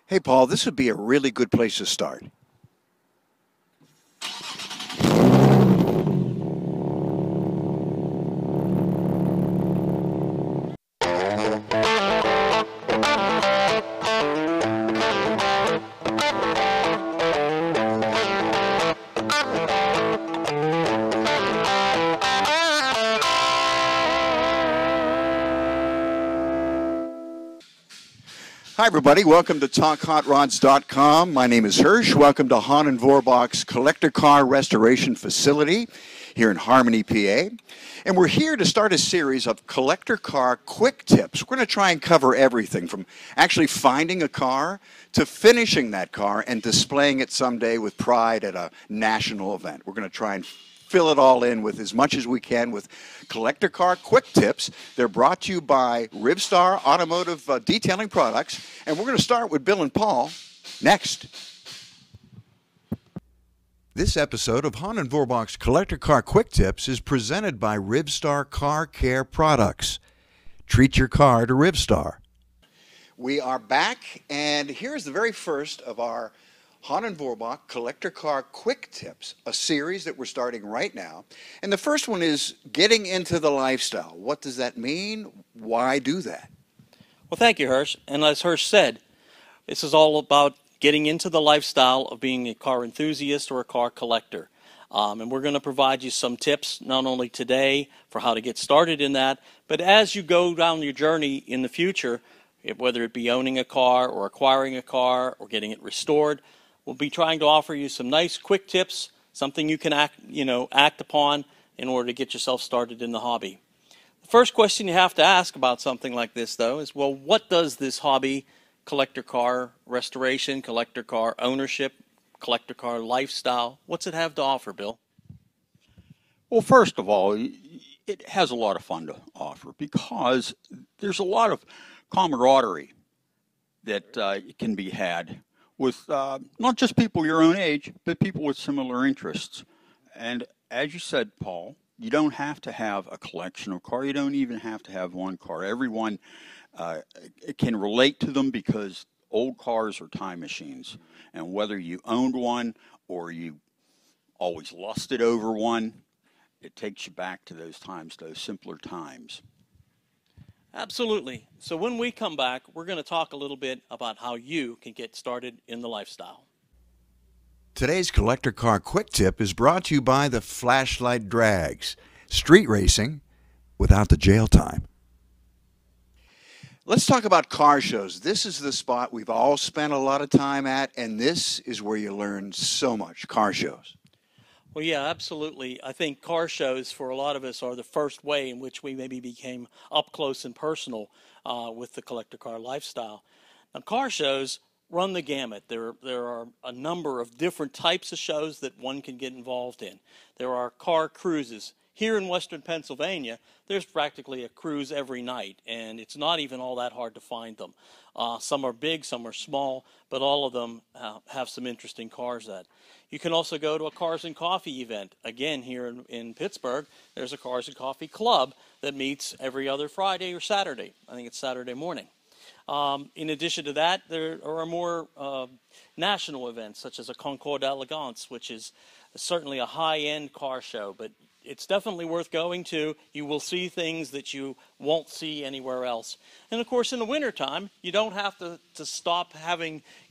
Hey, Paul, this would be a really good place to start. Hi, everybody. Welcome to TalkHotRods.com. My name is Hirsch. Welcome to Hahn & Vorbach's Collector Car Restoration Facility here in Harmony, PA. And we're here to start a series of collector car quick tips. We're going to try and cover everything from actually finding a car to finishing that car and displaying it someday with pride at a national event. We're going to try and fill it all in with as much as we can with collector car quick tips. They're brought to you by Rivstar Automotive Detailing Products. And we're going to start with Bill and Paul next. This episode of Hahn & Vorbach's Collector Car Quick Tips is presented by Rivstar Car Care Products. Treat your car to Rivstar. We are back, and here's the very first of our Hahn & Vorbach Collector Car Quick Tips, a series that we're starting right now. And the first one is getting into the lifestyle. What does that mean? Why do that? Well, thank you, Hirsch. And as Hirsch said, this is all about getting into the lifestyle of being a car enthusiast or a car collector. And we're going to provide you some tips, not only today for how to get started in that, but as you go down your journey in the future, whether it be owning a car or acquiring a car or getting it restored, we'll be trying to offer you some nice quick tips, something you can act upon in order to get yourself started in the hobby. The first question you have to ask about something like this, though, is, well, what does this hobby, collector car restoration, collector car ownership, collector car lifestyle, what's it have to offer, Bill? Well, first of all, it has a lot of fun to offer because there's a lot of camaraderie that can be had with not just people your own age, but people with similar interests. And as you said, Paul, you don't have to have a collection of cars. You don't even have to have one car. Everyone can relate to them because old cars are time machines. And whether you owned one or you always lusted over one, it takes you back to those times, those simpler times. Absolutely. So when we come back, we're going to talk a little bit about how you can get started in the lifestyle. Today's Collector Car Quick Tip is brought to you by the Flashlight Drags. Street racing without the jail time. Let's talk about car shows. This is the spot we've all spent a lot of time at, and this is where you learn so much, car shows. Well, yeah, absolutely. I think car shows for a lot of us are the first way in which we maybe became up close and personal with the collector car lifestyle. Now, car shows run the gamut. There are a number of different types of shows that one can get involved in. There are car cruises. Here in Western Pennsylvania, there's practically a cruise every night, and it's not even all that hard to find them. Some are big, some are small, but all of them have some interesting cars that. You can also go to a Cars and Coffee event. Again, here in Pittsburgh, there's a Cars and Coffee Club that meets every other Friday or Saturday. I think it's Saturday morning. In addition to that, there are more national events, such as a Concours d'Elegance, which is certainly a high-end car show, but it's definitely worth going to. You will see things that you won't see anywhere else. And, of course, in the wintertime, you don't have to stop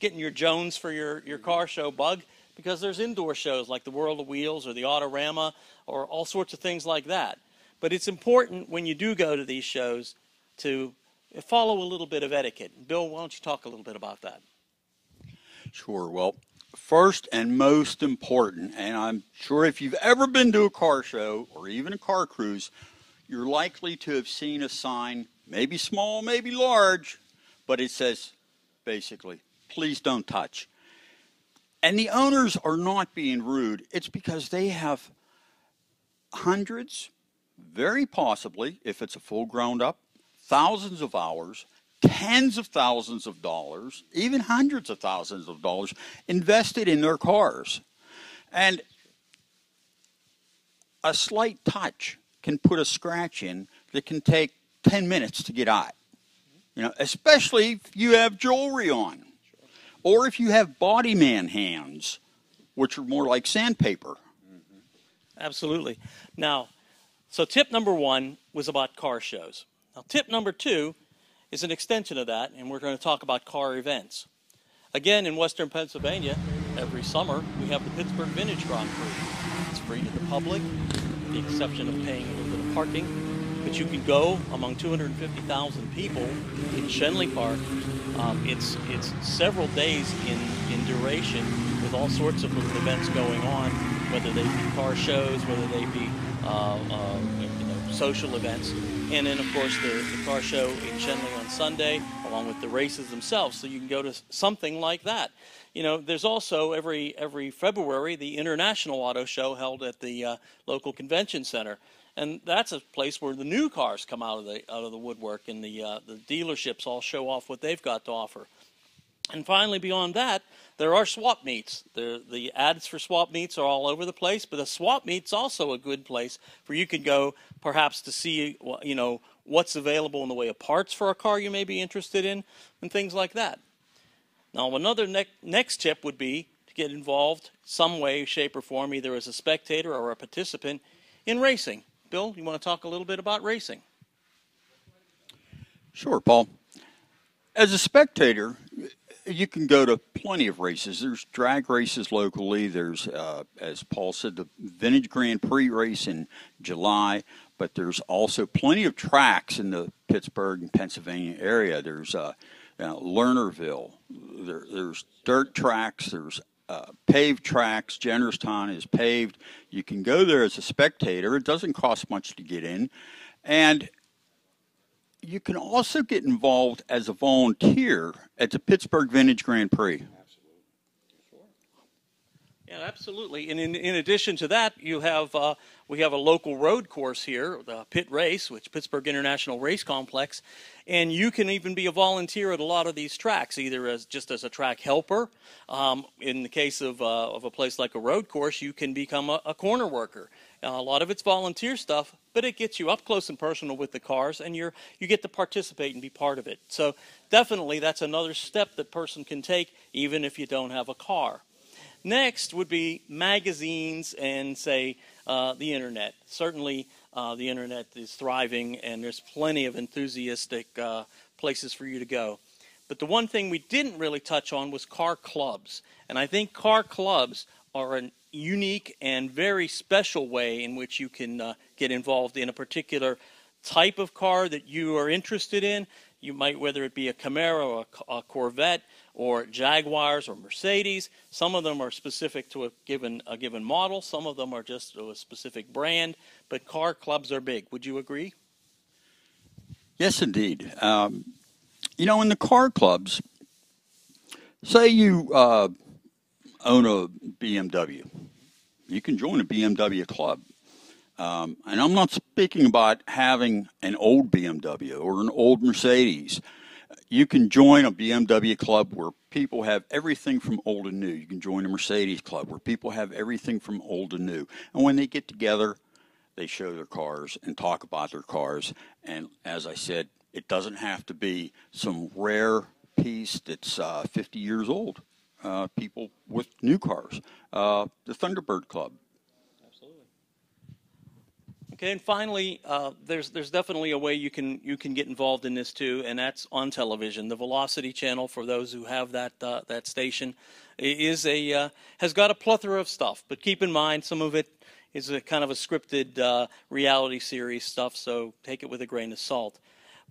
getting your Jones for your car show bug, because there's indoor shows like the World of Wheels or the Autorama or all sorts of things like that. But it's important when you do go to these shows to follow a little bit of etiquette. Bill, why don't you talk a little bit about that? Sure. Well, first and most important, and I'm sure if you've ever been to a car show or even a car cruise, you're likely to have seen a sign, maybe small, maybe large, but it says basically, please don't touch. And the owners are not being rude. It's because they have hundreds, very possibly, if it's a full ground up, thousands of hours, tens of thousands of dollars, even hundreds of thousands of dollars invested in their cars. And a slight touch can put a scratch in that can take 10 minutes to get out. You know, especially if you have jewelry on. or if you have body man hands, which are more like sandpaper. Absolutely. Now, so tip number 1 was about car shows. Now, tip number 2 is an extension of that, and we're going to talk about car events. Again, in Western Pennsylvania, every summer, we have the Pittsburgh Vintage Grand Prix. It's free to the public, with the exception of paying a little bit of parking. But you can go among 250,000 people in Schenley Park. It's several days in duration, with all sorts of little events going on, whether they be car shows, whether they be social events. And then, of course, the car show in Schenley on Sunday, along with the races themselves. So you can go to something like that. You know, there's also every February the International Auto Show held at the local convention center, and that's a place where the new cars come out of the woodwork, and the dealerships all show off what they've got to offer. And finally, beyond that, there are swap meets. The ads for swap meets are all over the place, but a swap meet's also a good place where you can go perhaps to see, you know, what's available in the way of parts for a car you may be interested in, and things like that. Now, another next tip would be to get involved some way, shape, or form, either as a spectator or a participant in racing. Bill, you want to talk a little bit about racing? Sure, Paul. As a spectator, you can go to plenty of races. There's drag races locally. There's, as Paul said, the Vintage Grand Prix race in July, but there's also plenty of tracks in the Pittsburgh and Pennsylvania area. There's Lernerville. There's dirt tracks. There's paved tracks. Jennerstown is paved. You can go there as a spectator. It doesn't cost much to get in. And you can also get involved as a volunteer at the Pittsburgh Vintage Grand Prix. Yeah, absolutely. And in addition to that, you have we have a local road course here, the Pit Race, which Pittsburgh International Race Complex, and you can even be a volunteer at a lot of these tracks, either as just as a track helper. In the case of a place like a road course, you can become a corner worker. A lot of it's volunteer stuff, but it gets you up close and personal with the cars, and you get to participate and be part of it. So definitely, that's another step that person can take, even if you don't have a car. Next would be magazines and, say, the internet. Certainly, the internet is thriving, and there's plenty of enthusiastic places for you to go. But the one thing we didn't really touch on was car clubs. And I think car clubs are a unique and very special way in which you can get involved in a particular type of car that you are interested in. You might, whether it be a Camaro, a Corvette, or Jaguars or Mercedes. Some of them are specific to a given model. Some of them are just a specific brand. But car clubs are big. Would you agree? Yes, indeed. You know, in the car clubs, say you own a BMW. You can join a BMW club. And I'm not speaking about having an old BMW or an old Mercedes. You can join a BMW club where people have everything from old to new. You can join a Mercedes club where people have everything from old to new. And when they get together, they show their cars and talk about their cars. And as I said, it doesn't have to be some rare piece that's 50 years old. People with new cars. The Thunderbird Club. Okay, and finally, there's definitely a way you can get involved in this too, and that's on television. The Velocity Channel, for those who have that station, has got a plethora of stuff. But keep in mind, some of it is a kind of a scripted reality series stuff, so take it with a grain of salt.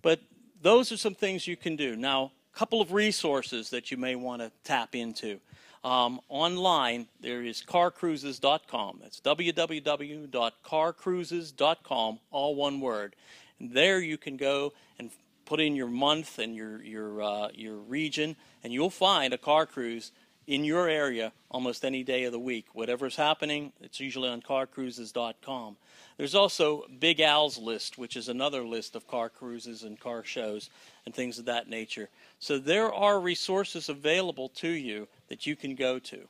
But those are some things you can do. Now, a couple of resources that you may want to tap into. Online, there is carcruises.com. That's www.carcruises.com, all one word. And there you can go and put in your month and your region, and you'll find a car cruise in your area almost any day of the week. Whatever's happening, it's usually on carcruises.com. There's also Big Al's list, which is another list of car cruises and car shows and things of that nature. So there are resources available to you that you can go to.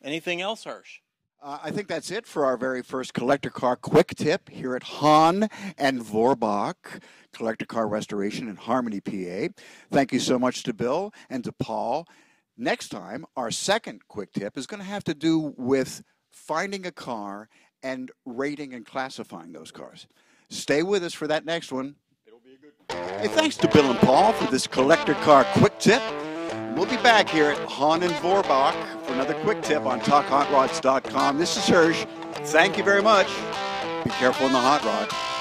Anything else, Hirsch? I think that's it for our very first collector car quick tip here at Hahn and Vorbach Collector Car Restoration in Harmony, PA. Thank you so much to Bill and to Paul. Next time, our second quick tip is going to have to do with finding a car and rating and classifying those cars. Stay with us for that next one. It'll be a good one. Hey, thanks to Bill and Paul for this collector car quick tip. We'll be back here at Hahn and Vorbach for another quick tip on TalkHotRods.com. This is Hirsch. Thank you very much. Be careful in the hot rod.